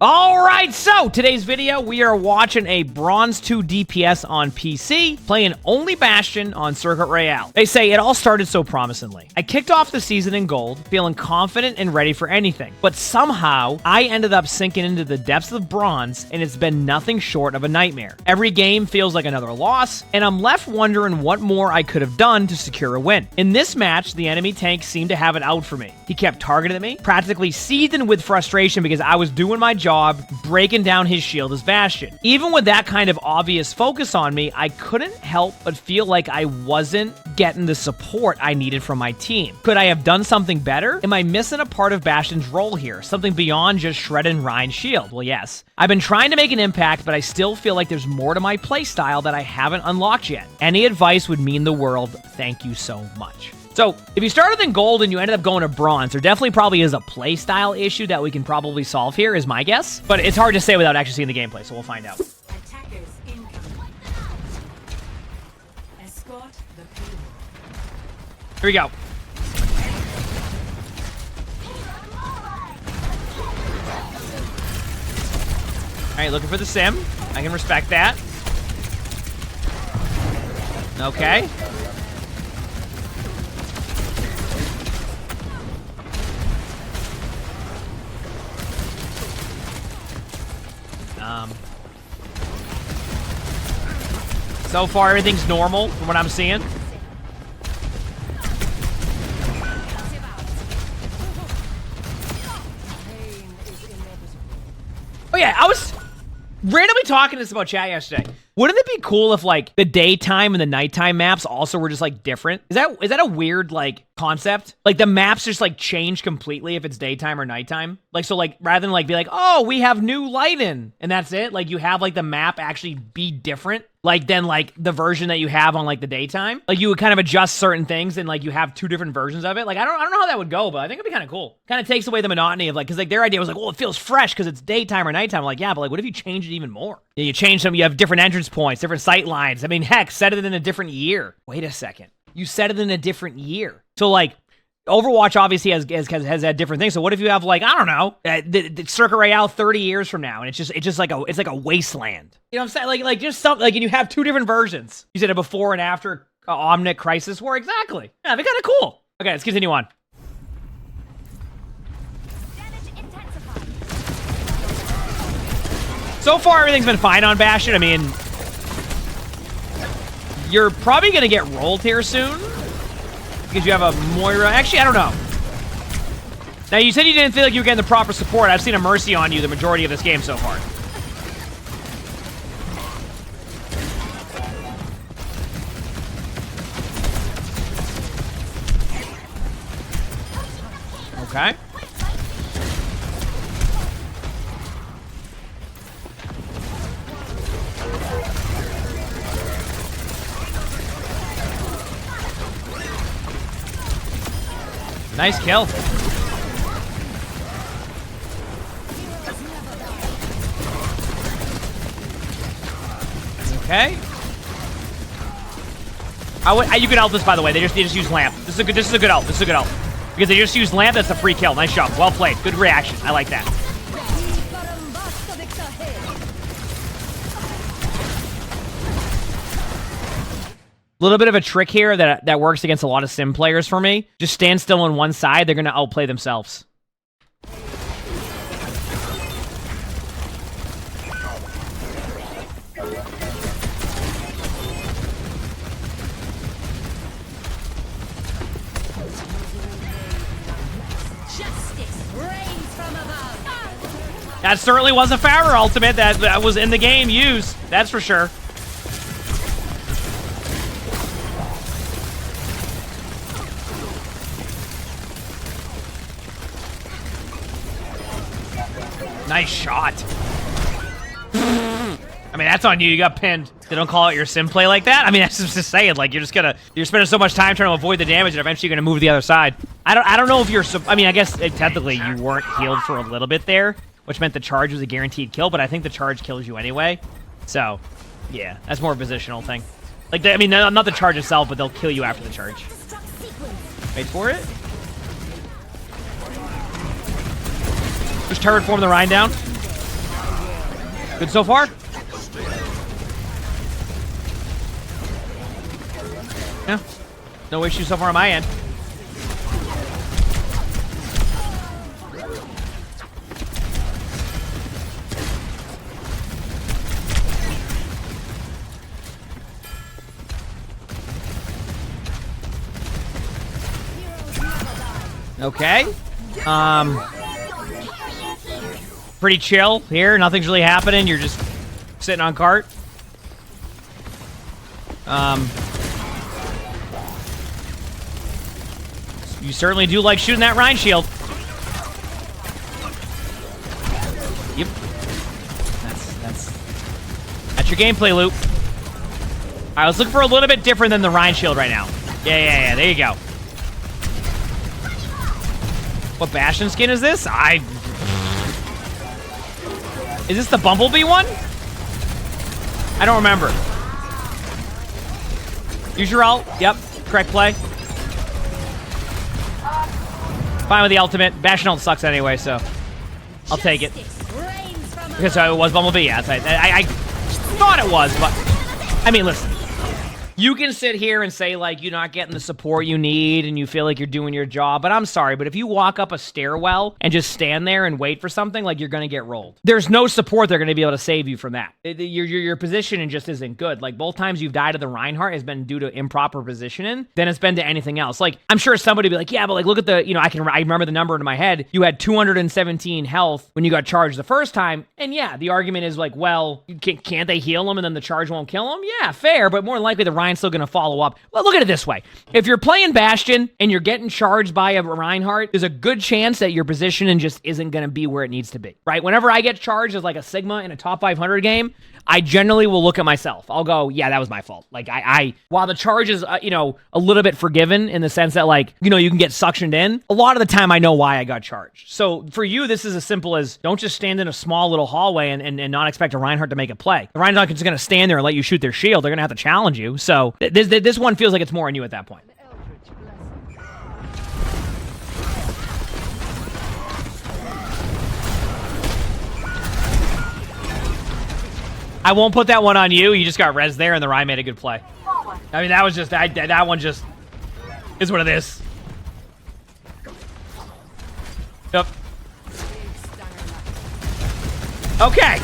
Alright, so today's video, we are watching a Bronze 2 DPS on PC, playing only Bastion on Circuit Royale. They say it all started so promisingly. I kicked off the season in gold, feeling confident and ready for anything, but somehow, I ended up sinking into the depths of bronze, and it's been nothing short of a nightmare. Every game feels like another loss, and I'm left wondering what more I could have done to secure a win. In this match, the enemy tank seemed to have it out for me. He kept targeting me, practically seething with frustration because I was doing my job, breaking down his shield as Bastion. Even with that kind of obvious focus on me, I couldn't help but feel like I wasn't getting the support I needed from my team. Could I have done something better? Am I missing a part of Bastion's role here? Something beyond just shredding Ryan's shield? Well, yes. I've been trying to make an impact, but I still feel like there's more to my playstyle that I haven't unlocked yet. Any advice would mean the world. Thank you so much. So, if you started in gold and you ended up going to bronze, there definitely probably is a playstyle issue that we can probably solve here, is my guess. But it's hard to say without actually seeing the gameplay, so we'll find out. Attackers incoming. Escort the payload. Here we go. Alright, looking for the sim. I can respect that. Okay. So far, everything's normal from what I'm seeing. Oh yeah, I was randomly talking to this about chat yesterday. Wouldn't it be cool if, like, the daytime and the nighttime maps also were just, like, different? Is that a weird, like, concept? Like, the maps just, like, change completely if it's daytime or nighttime? Like, so, like, rather than, like, be like, oh, we have new lighting, and that's it? Like, you have, like, the map actually be different? Like, than, like, the version that you have on, like, the daytime? Like, you would kind of adjust certain things and, like, you have two different versions of it? Like, I don't know how that would go, but I think it'd be kind of cool. Kind of takes away the monotony of, like, because, like, their idea was, like, well, it feels fresh because it's daytime or nighttime. I'm like, yeah, but, like, what if you change it even more? You change them, you have different entrance points, different sight lines. I mean, heck, set it in a different year. Wait a second. You set it in a different year. So, like, Overwatch obviously has had different things. So what if you have, like, I don't know, the Circuit Royale 30 years from now, and it's just like a wasteland. You know what I'm saying? Like just something, like, and you have two different versions. You said a before and after Omnic Crisis War. Exactly. Yeah, they're kind of cool. Okay, let's continue on. So far, everything's been fine on Bastion. I mean, you're probably gonna get rolled here soon. Because you have a Moira. Actually, I don't know. Now, you said you didn't feel like you were getting the proper support. I've seen a Mercy on you the majority of this game so far. Okay. Nice kill. Okay. You can ult this, by the way. They just use lamp. This is a good ult. This is a good ult. Because they just used lamp. That's a free kill. Nice job. Well played. Good reaction. I like that. A little bit of a trick here that works against a lot of sim players for me. Just stand still on one side. They're going to outplay themselves. That certainly was a Farrer ultimate that was in the game used. That's for sure. Nice shot. I mean, that's on you. You got pinned. They don't call out your sim play like that. I mean, that's just saying. Like, you're spending so much time trying to avoid the damage, and eventually you're gonna move to the other side. I don't know if you're. I mean, I guess technically you weren't healed for a little bit there, which meant the charge was a guaranteed kill. But I think the charge kills you anyway. So, yeah, that's more of a positional thing. Like, I mean, not the charge itself, but they'll kill you after the charge. Wait for it. Just turret form the Rhine down. Good so far? Yeah. No issue so far on my end. Okay. Pretty chill here. Nothing's really happening. You're just sitting on cart. You certainly do like shooting that Rhine shield. Yep. That's your gameplay loop. All right, let's look for a little bit different than the Rhine shield right now. Yeah. There you go. What Bastion skin is this? Is this the Bumblebee one? I don't remember. Use your ult. Yep. Correct play. Fine with the ultimate. Bastion ult sucks anyway, so I'll take it. Because it was Bumblebee. Yeah, I thought it was, but I mean, listen. You can sit here and say, like, you're not getting the support you need and you feel like you're doing your job, but I'm sorry, but if you walk up a stairwell and just stand there and wait for something, like, you're going to get rolled. There's no support they're going to be able to save you from that. Your positioning just isn't good. Like, both times you've died to the Reinhardt has been due to improper positioning than it's been to anything else. Like, I'm sure somebody would be like, yeah, but, like, look at the, you know, I remember the number in my head. You had 217 health when you got charged the first time, and yeah, the argument is like, well, can't they heal him and then the charge won't kill him? Yeah, fair, but more than likely the Rein's still going to follow up. Well, look at it this way. If you're playing Bastion and you're getting charged by a Reinhardt, there's a good chance that your positioning just isn't going to be where it needs to be, right? Whenever I get charged as like a Sigma in a top 500 game, I generally will look at myself. I'll go, yeah, that was my fault. Like, while the charge is, you know, a little bit forgiven in the sense that, like, you know, you can get suctioned in, a lot of the time I know why I got charged. So for you, this is as simple as don't just stand in a small little hallway and not expect a Reinhardt to make a play. The Reinhardt is just going to stand there and let you shoot their shield. They're going to have to challenge you. So this one feels like it's more on you at that point. I won't put that one on you. You just got res there, and the Rhine made a good play. I mean, that was just... that one just is what it is. Yep. Okay.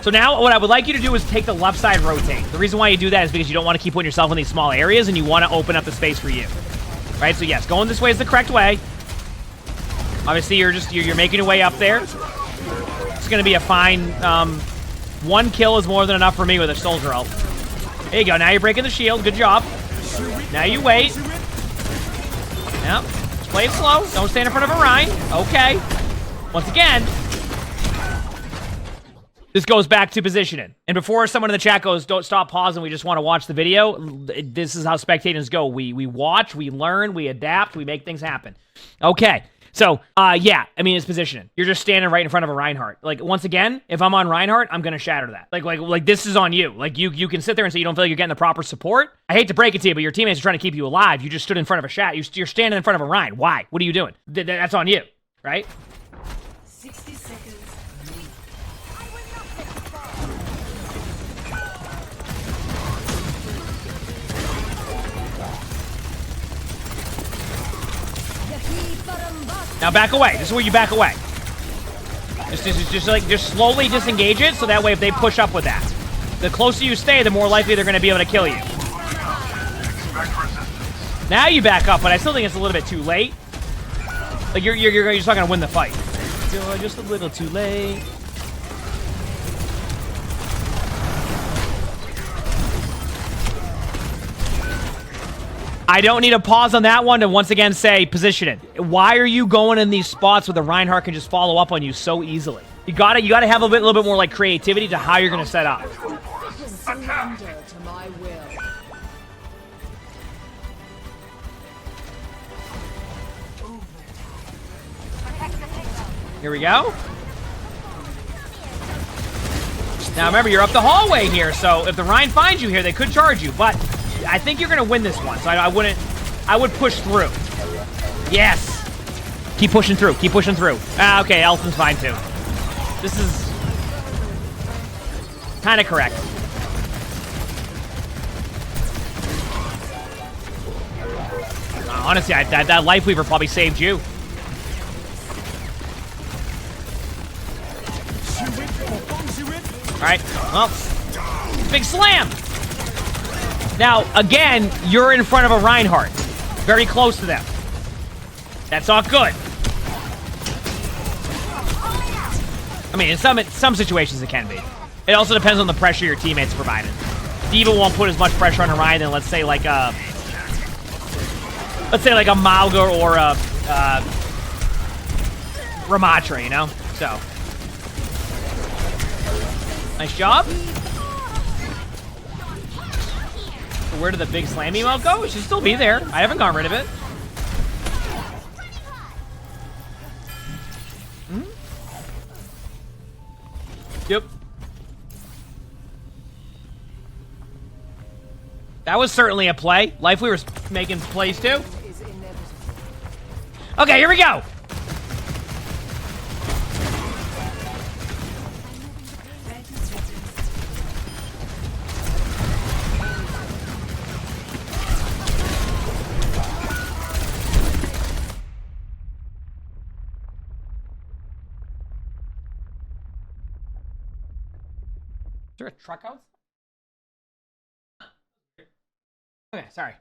So now what I would like you to do is take the left side rotate. The reason why you do that is because you don't want to keep putting yourself in these small areas, and you want to open up the space for you. Right? So yes, going this way is the correct way. Obviously, you're making your way up there. It's going to be a fine... one kill is more than enough for me with a soldier ult. There you go. Now you're breaking the shield. Good job. Now you wait. Yep. Just play it slow. Don't stand in front of a Rhine. Okay. Once again, this goes back to positioning. And before someone in the chat goes, don't stop pausing, we just want to watch the video, this is how spectators go. We watch, we learn, we adapt, we make things happen. Okay. So, yeah, I mean, it's positioning. You're just standing right in front of a Reinhardt. Like, once again, if I'm on Reinhardt, I'm going to shatter that. Like, this is on you. Like, you can sit there and say you don't feel like you're getting the proper support. I hate to break it to you, but your teammates are trying to keep you alive. You just stood in front of a shat. You're standing in front of a Rhine. Why? What are you doing? That's on you, right? 60 seconds. Now back away. This is where you back away. Just slowly disengage it, so that way if they push up with that, the closer you stay, the more likely they're going to be able to kill you. Now you back up, but I still think it's a little bit too late. Like you're just not going to win the fight. Just a little too late. I don't need a pause on that one to once again say position it. Why are you going in these spots where the Reinhardt can just follow up on you so easily? You gotta have a little bit more like creativity to how you're gonna set up. Surrender to my will. Here we go. Now remember, you're up the hallway here, so if the Rhine finds you here, they could charge you, but I think you're gonna win this one, so I would push through. Yes. Keep pushing through. Keep pushing through. Ah, okay, Elton's fine too. This is... Kind of correct. Honestly, that Life Weaver probably saved you. All right. Well, big slam. Now, again, you're in front of a Reinhardt. Very close to them. That's not good. I mean, in some situations it can be. It also depends on the pressure your teammates provided. D.Va won't put as much pressure on Orion than, let's say, like a Malga or a Ramatra, you know? So, nice job. Where did the big slam emote go? It should still be there. I haven't gotten rid of it. Yep. That was certainly a play. Life Weaver's making plays too. Okay, here we go. Is there a truck outside? Okay, sorry.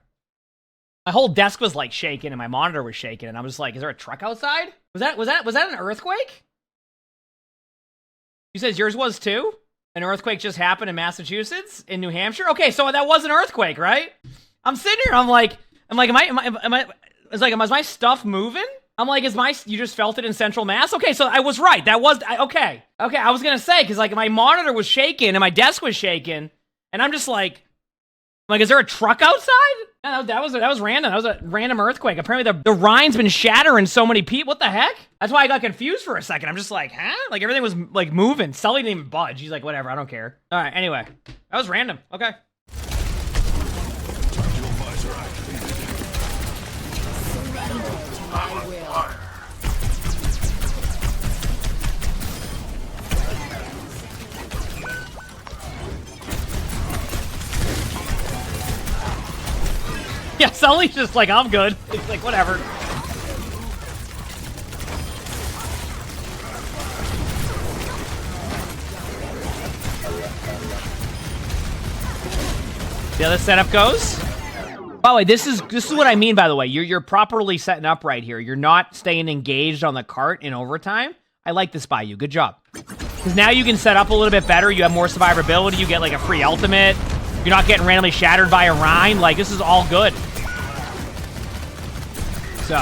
My whole desk was like shaking and my monitor was shaking and I was like, is there a truck outside? Was that an earthquake? You said yours was too? An earthquake just happened in Massachusetts? In New Hampshire? Okay, so that was an earthquake, right? I'm sitting here, am I, is my stuff moving? I'm like, you just felt it in Central Mass? Okay, so I was right. That was, okay. Okay, I was gonna say, because like my monitor was shaking and my desk was shaking, and I'm just like, is there a truck outside? Yeah, that was random. That was a random earthquake. Apparently the Rhine's been shattering so many people. What the heck? That's why I got confused for a second. I'm just like, huh? Like everything was like moving. Sully didn't even budge. He's like, whatever, I don't care. All right, anyway. That was random. Okay. Yeah, Sully's just like, I'm good. It's like, whatever. See how this setup goes? By the way, this is what I mean, by the way. You're properly setting up right here. You're not staying engaged on the cart in overtime. I like this by you. Good job. Because now you can set up a little bit better. You have more survivability. You get like a free ultimate. You're not getting randomly shattered by a Rhine. Like, this is all good. So.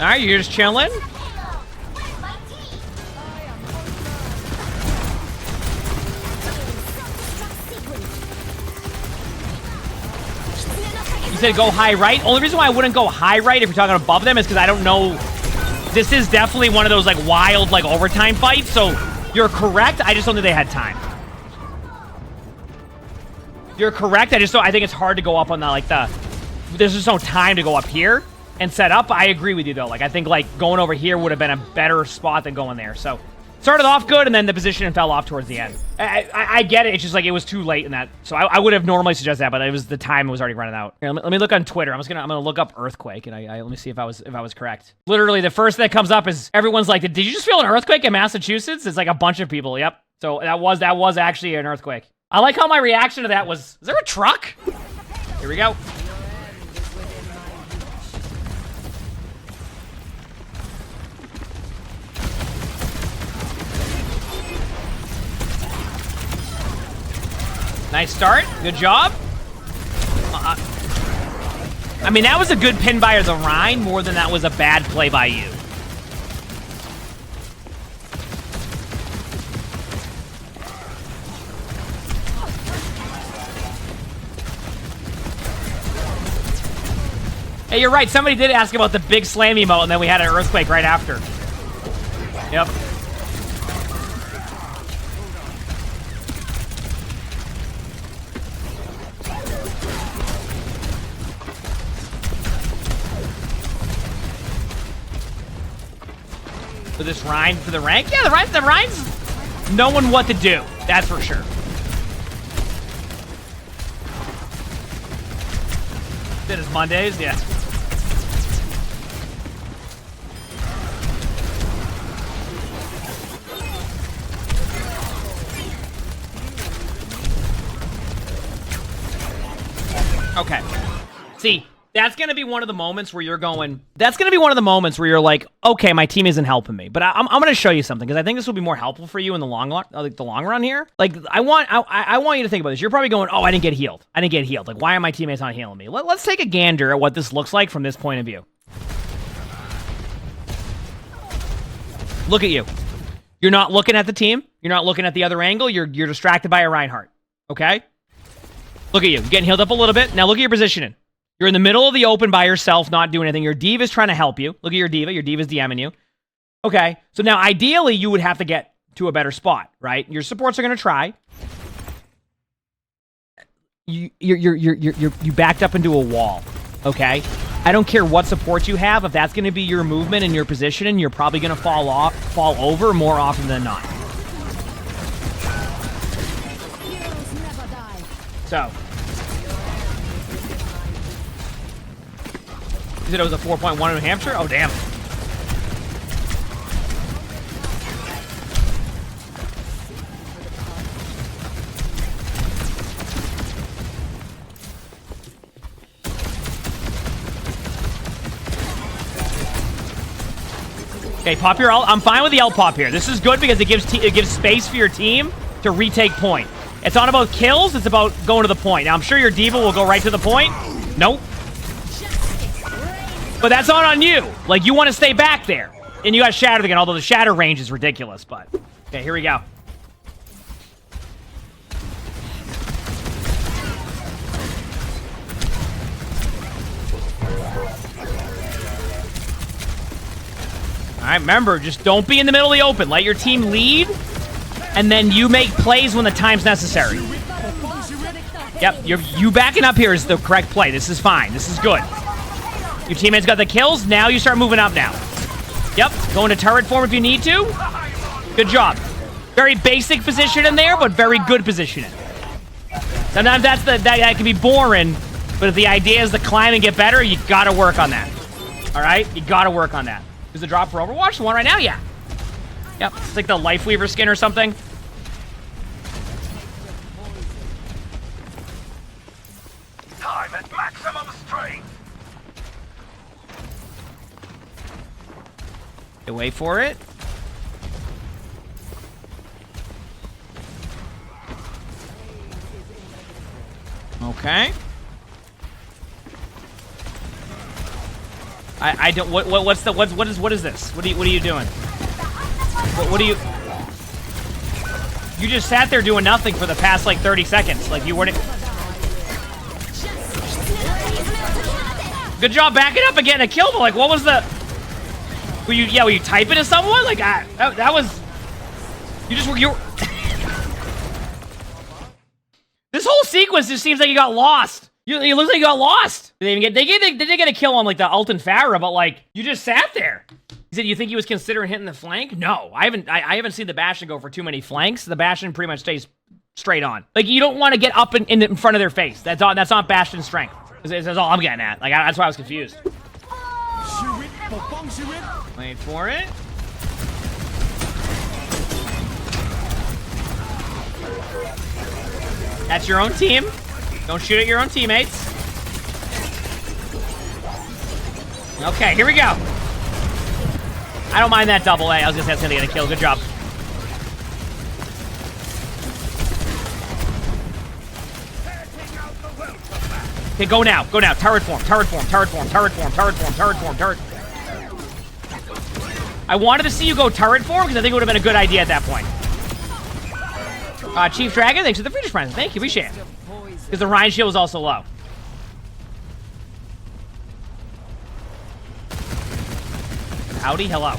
Alright, you're just chilling. You said go high right? Only reason why I wouldn't go high right if you're talking above them is because I don't know. This is definitely one of those like wild like overtime fights, so you're correct. I just don't think they had time. You're correct. I think it's hard to go up on the like there's just no time to go up here and set up. I agree with you though. Like I think like going over here would have been a better spot than going there. So started off good and then the position fell off towards the end. I get it. It's just like it was too late in that. So I would have normally suggested that, but it was the time was already running out. Here, let me look on Twitter. I'm gonna look up earthquake and let me see if I was correct. Literally the first thing that comes up is everyone's like, did you just feel an earthquake in Massachusetts? It's like a bunch of people. Yep. So that was actually an earthquake. I like how my reaction to that was, is there a truck? Here we go. Nice start. Good job. I mean, that was a good pin by the Rhine more than that was a bad play by you. Hey, you're right. Somebody did ask about the big slam emote, and then we had an earthquake right after. Yep. For this Rhine for the rank? Yeah, the Rhine's knowing what to do. That's for sure. It is Mondays, yeah. Okay. See, that's going to be one of the moments where you're going... That's going to be one of the moments where you're like, okay, my team isn't helping me. But I'm going to show you something, because I think this will be more helpful for you in the long run here. Like, I want you to think about this. You're probably going, oh, I didn't get healed. I didn't get healed. Like, why are my teammates not healing me? Let's take a gander at what this looks like from this point of view. Look at you. You're not looking at the team. You're not looking at the other angle. You're distracted by a Reinhardt. Okay? Look at you. You're getting healed up a little bit. Now look at your positioning. You're in the middle of the open by yourself, not doing anything. Your diva is trying to help you. Look at your diva. Your diva's DMing you. Okay. So now, ideally, you would have to get to a better spot, right? Your supports are going to try. You backed up into a wall. Okay. I don't care what support you have. If that's going to be your movement and your positioning, you're probably going to fall over more often than not. So. You said it was a 4.1 in New Hampshire? Oh, damn. Okay, pop your ult. I'm fine with the ult pop here. This is good because it gives space for your team to retake point. It's not about kills, it's about going to the point. Now, I'm sure your diva will go right to the point. Nope. But that's not on you. Like, you want to stay back there. And you got Shatter again, although the Shatter range is ridiculous, but... Okay, here we go. Alright, remember, just don't be in the middle of the open. Let your team lead, and then you make plays when the time's necessary. Yep, you backing up here is the correct play. This is fine. This is good. Your teammates got the kills. Now you start moving up now. Yep, going to turret form if you need to. Good job. Very basic position in there, but very good positioning. Sometimes that can be boring, but if the idea is to climb and get better, you gotta work on that. All right, you gotta work on that. Is the drop for Overwatch the one right now? Yeah. Yep, it's like the Lifeweaver skin or something. Time at maximum strength. Wait for it. Okay. I don't. What is this? What are you doing? What are you? You just sat there doing nothing for the past like 30 seconds. Like you weren't. Good job backing up and getting a kill, but like, what was the? Were you typing to someone? Like, that was... You This whole sequence just seems like you got lost. It looks like you got lost. They did get a kill on, like, the Ult and Farah, but, like, you just sat there. He said, you think he was considering hitting the flank? No, I haven't seen the Bastion go for too many flanks. The Bastion pretty much stays straight on. Like, you don't want to get up in front of their face. That's not Bastion's strength. That's all I'm getting at. Like, that's why I was confused. Wait for it. That's your own team. Don't shoot at your own teammates. Okay, here we go. I don't mind that double A. I was gonna say that's gonna get a kill. Good job. Okay, go now. Go now. Turret form. Turret form. Turret form. Turret form. Turret form. Turret form. Turret. I wanted to see you go turret form because I think it would have been a good idea at that point. Chief Dragon, thanks for the British friends. Thank you. Appreciate it. Because the Rhine shield was also low. Howdy. Hello.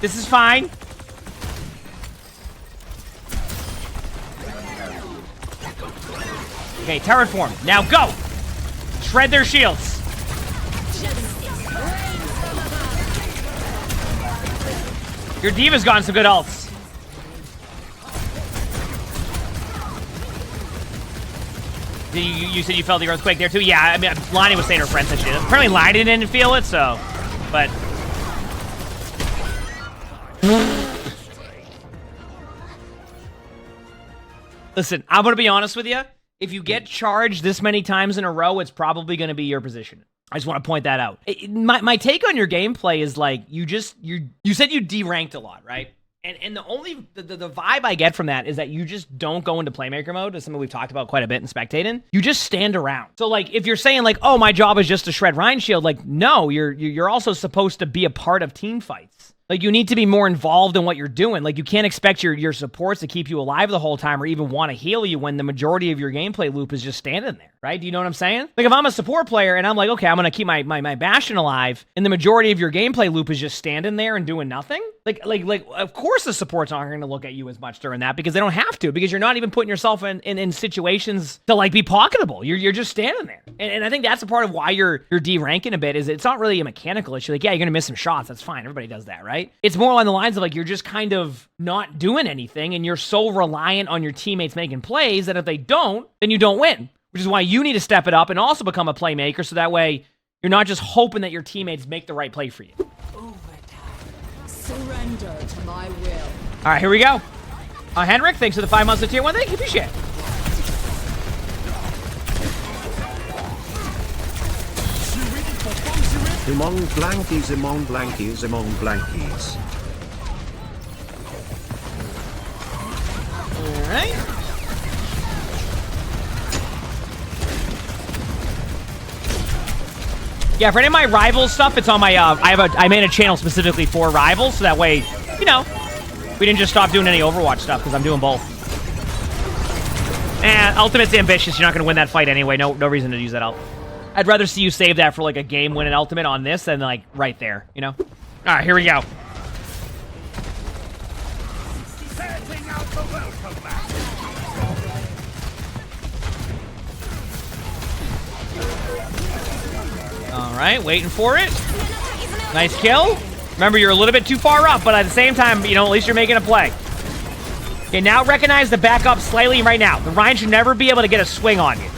This is fine. Okay, turret form. Now go! Shred their shields. Your D.Va's gotten some good ults. You said you felt the earthquake there too? Yeah, I mean, Lonnie was saying her friend said she did. Apparently Lonnie didn't feel it, so... But... Listen, I'm gonna be honest with you. If you get charged this many times in a row, it's probably gonna be your position. I just want to point that out. My take on your gameplay is like, you said you D-ranked a lot, right? And the vibe I get from that is that you just don't go into playmaker mode. It's something we've talked about quite a bit in Spectating. You just stand around. So like, if you're saying like, oh, my job is just to shred Ryan Shield, like, no, you're also supposed to be a part of team fights. Like, you need to be more involved in what you're doing. Like, you can't expect your supports to keep you alive the whole time or even want to heal you when the majority of your gameplay loop is just standing there, right? Do you know what I'm saying? Like, if I'm a support player and I'm like, okay, I'm going to keep my Bastion alive, and the majority of your gameplay loop is just standing there and doing nothing, like of course the supports aren't going to look at you as much during that because they don't have to, because you're not even putting yourself in situations to, like, be pocketable. You're just standing there. And I think that's a part of why you're D-ranking a bit, is it's not really a mechanical issue. Like, yeah, you're going to miss some shots. That's fine. Everybody does that, right? It's more along the lines of like, you're just kind of not doing anything and you're so reliant on your teammates making plays that if they don't, then you don't win, which is why you need to step it up and also become a playmaker, so that way you're not just hoping that your teammates make the right play for you. Surrender to my will. All right, here we go. Henrik, thanks for the 5 months of tier 1. Thank you, appreciate it. Emongg blankies, emongg blankies, emongg blankies. All right. Yeah, for any of my Rivals stuff, it's on my, I made a channel specifically for Rivals, so that way, you know, we didn't just stop doing any Overwatch stuff, because I'm doing both. And Ultimate's ambitious, you're not going to win that fight anyway, no reason to use that ult. I'd rather see you save that for, like, a game win and Ultimate on this than, like, right there, you know? Alright, here we go. Setting out the welcome mat. Alright, waiting for it. Nice kill. Remember, you're a little bit too far up, but at the same time, you know, at least you're making a play. Okay, now recognize the backup slightly right now. The Ryan should never be able to get a swing on you.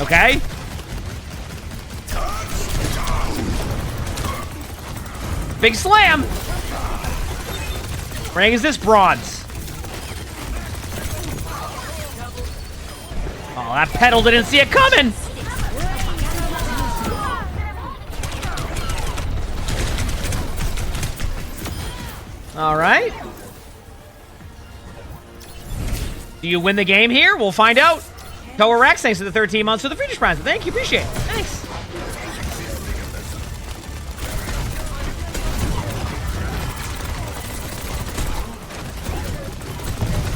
Okay? Big slam! Rank is this bronze? Oh, that pedal didn't see it coming! Alright. Do you win the game here? We'll find out. Toa Rex, thanks for the 13 months for the Features Prize. Thank you, appreciate it. Thanks.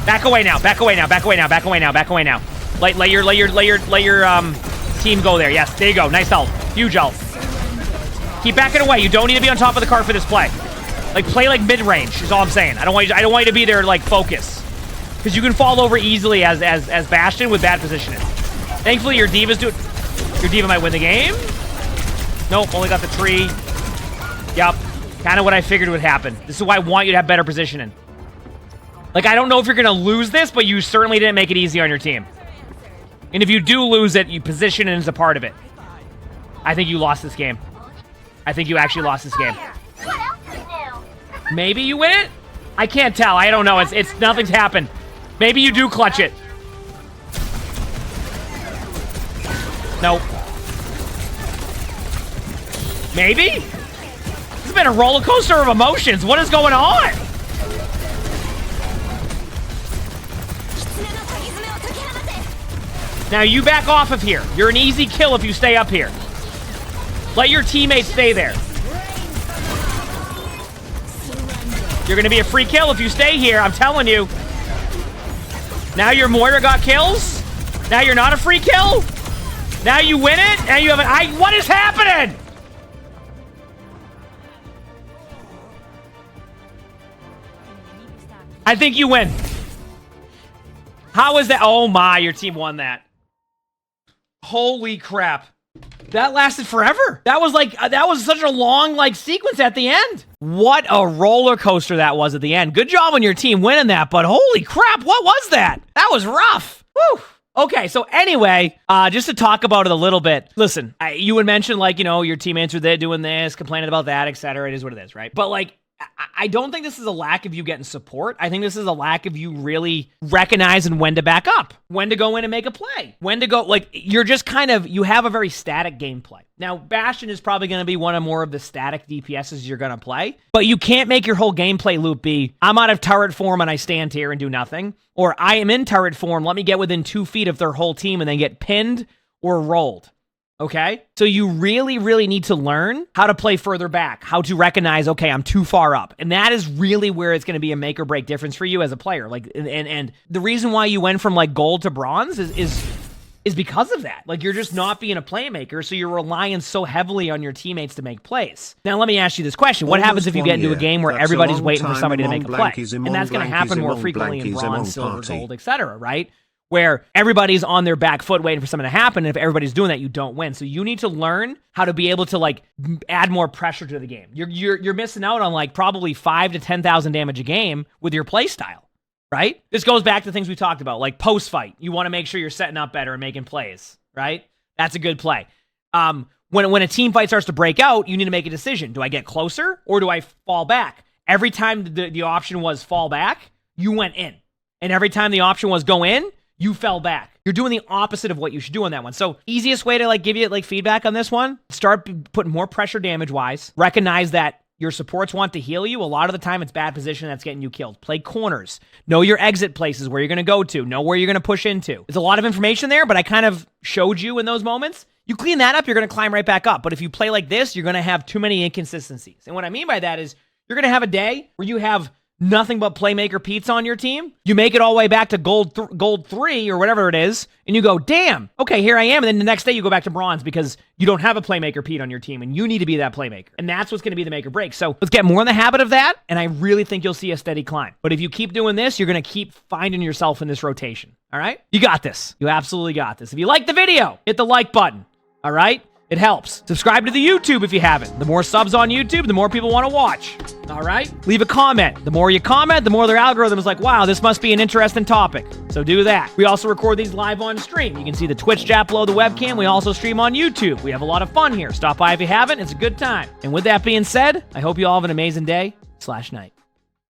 Back away now, back away now, back away now, back away now, back away now. Let your team go there. Yes, there you go. Nice ult. Huge ult. Keep backing away. You don't need to be on top of the card for this play. Like, play like mid-range is all I'm saying. I don't want you to be there, like, focus. Because you can fall over easily as Bastion with bad positioning. Thankfully, your D.Va's doing... Your D.Va might win the game. Nope, only got the tree. Yup. Kind of what I figured would happen. This is why I want you to have better positioning. Like, I don't know if you're going to lose this, but you certainly didn't make it easy on your team. And if you do lose it, you position it as a part of it. I think you lost this game. I think you actually lost this game. Maybe you win it? I can't tell. I don't know. It's nothing's happened. Maybe you do clutch it. Nope. Maybe? This has been a roller coaster of emotions. What is going on? Now you back off of here. You're an easy kill if you stay up here. Let your teammates stay there. You're going to be a free kill if you stay here, I'm telling you. Now your Moira got kills? Now you're not a free kill? Now you win it? Now you have it. What is happening? I think you win. How is that? Oh my, your team won that. Holy crap. That lasted forever. That was such a long sequence at the end. What a roller coaster that was at the end. Good job on your team winning that, but holy crap, what was that? That was rough. Woo. Okay, so anyway, just to talk about it a little bit. Listen, you would mention your teammates are there doing this, complaining about that, etc. It is what it is, right? But I don't think this is a lack of you getting support. I think this is a lack of you really recognizing when to back up, when to go in and make a play, when to go, you're just you have a very static gameplay. Now, Bastion is probably going to be one of more of the static DPSs you're going to play, but you can't make your whole gameplay loop be, I'm out of turret form and I stand here and do nothing, or I am in turret form, let me get within 2 feet of their whole team and then get pinned or rolled. Okay? So you really, really need to learn how to play further back, how to recognize, okay, I'm too far up. And that is really where it's going to be a make or break difference for you as a player. And the reason why you went from gold to bronze is because of that. You're just not being a playmaker, so you're relying so heavily on your teammates to make plays. Now, let me ask you this question. What happens if you get into a game where everybody's waiting for somebody to make a play? And that's going to happen more frequently in bronze, silver, gold, etc., right? Where everybody's on their back foot waiting for something to happen, and if everybody's doing that, you don't win. So you need to learn how to be able to add more pressure to the game. You're missing out on probably 5,000 to 10,000 damage a game with your play style, right? This goes back to things we talked about, like post fight. You want to make sure you're setting up better and making plays, right? That's a good play. When a team fight starts to break out, you need to make a decision. Do I get closer or do I fall back? Every time the option was fall back, you went in, and every time the option was go in, you fell back. You're doing the opposite of what you should do on that one. So easiest way to give you feedback on this one, start putting more pressure damage-wise. Recognize that your supports want to heal you. A lot of the time, it's bad position that's getting you killed. Play corners. Know your exit places, where you're going to go to. Know where you're going to push into. There's a lot of information there, but I kind of showed you in those moments. You clean that up, you're going to climb right back up. But if you play like this, you're going to have too many inconsistencies. And what I mean by that is you're going to have a day where you have nothing but playmaker Pete's on your team. You make it all the way back to gold 3 or whatever it is, and you go, damn, okay, here I am. And then the next day you go back to bronze because you don't have a playmaker Pete on your team, and you need to be that playmaker. And that's what's going to be the make or break. So let's get more in the habit of that, and I really think you'll see a steady climb. But if you keep doing this, you're going to keep finding yourself in this rotation. All right? You got this. You absolutely got this. If you like the video, hit the like button. All right? It helps. Subscribe to the YouTube if you haven't. The more subs on YouTube, the more people want to watch. All right? Leave a comment. The more you comment, the more their algorithm is like, wow, this must be an interesting topic. So do that. We also record these live on stream. You can see the Twitch chat below the webcam. We also stream on YouTube. We have a lot of fun here. Stop by if you haven't. It's a good time. And with that being said, I hope you all have an amazing day/night.